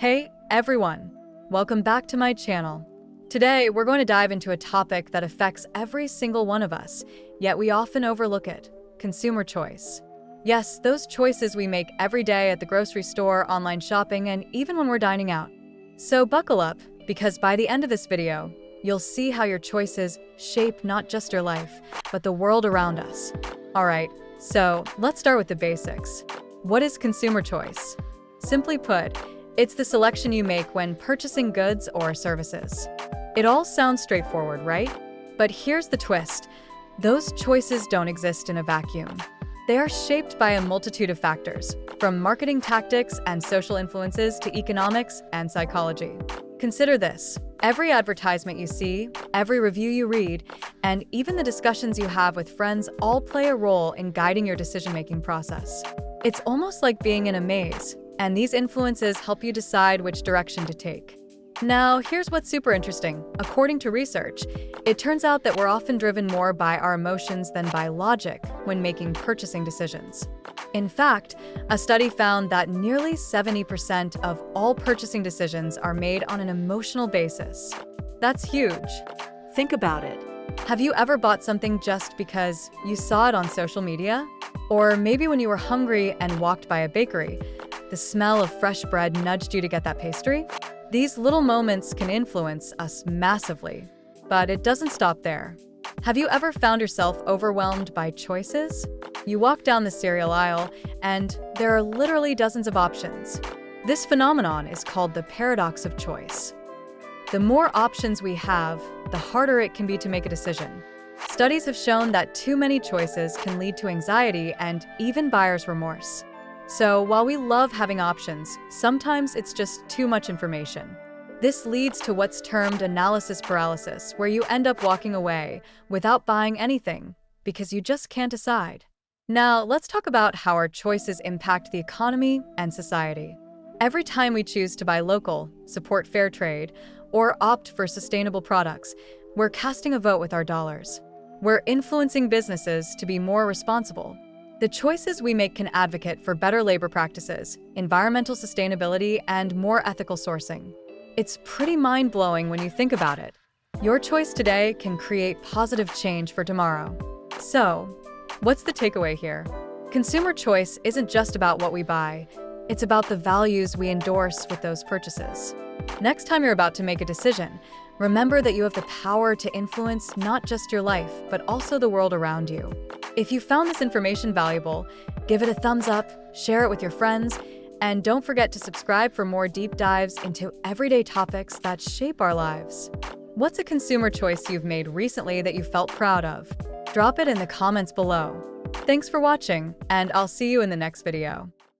Hey everyone, welcome back to my channel. Today we're going to dive into a topic that affects every single one of us, yet we often overlook it: consumer choice. Yes, those choices we make every day at the grocery store, online shopping, and even when we're dining out. So buckle up, because by the end of this video, you'll see how your choices shape not just your life, but the world around us. Alright, so let's start with the basics. What is consumer choice? Simply put, it's the selection you make when purchasing goods or services. It all sounds straightforward, right? But here's the twist. Those choices don't exist in a vacuum. They are shaped by a multitude of factors, from marketing tactics and social influences to economics and psychology. Consider this: every advertisement you see, every review you read, and even the discussions you have with friends all play a role in guiding your decision-making process. It's almost like being in a maze, and these influences help you decide which direction to take. Now, here's what's super interesting. According to research, it turns out that we're often driven more by our emotions than by logic when making purchasing decisions. In fact, a study found that nearly 70% of all purchasing decisions are made on an emotional basis. That's huge. Think about it. Have you ever bought something just because you saw it on social media? Or maybe when you were hungry and walked by a bakery, the smell of fresh bread nudged you to get that pastry? These little moments can influence us massively, but it doesn't stop there. Have you ever found yourself overwhelmed by choices? You walk down the cereal aisle, and there are literally dozens of options. This phenomenon is called the paradox of choice. The more options we have, the harder it can be to make a decision. Studies have shown that too many choices can lead to anxiety and even buyer's remorse. So while we love having options, sometimes it's just too much information. This leads to what's termed analysis paralysis, where you end up walking away without buying anything because you just can't decide. Now, let's talk about how our choices impact the economy and society. Every time we choose to buy local, support fair trade, or opt for sustainable products, we're casting a vote with our dollars. We're influencing businesses to be more responsible. The choices we make can advocate for better labor practices, environmental sustainability, and more ethical sourcing. It's pretty mind-blowing when you think about it. Your choice today can create positive change for tomorrow. So, what's the takeaway here? Consumer choice isn't just about what we buy, it's about the values we endorse with those purchases. Next time you're about to make a decision, remember that you have the power to influence not just your life, but also the world around you. If you found this information valuable, give it a thumbs up, share it with your friends, and don't forget to subscribe for more deep dives into everyday topics that shape our lives. What's a consumer choice you've made recently that you felt proud of? Drop it in the comments below. Thanks for watching, and I'll see you in the next video.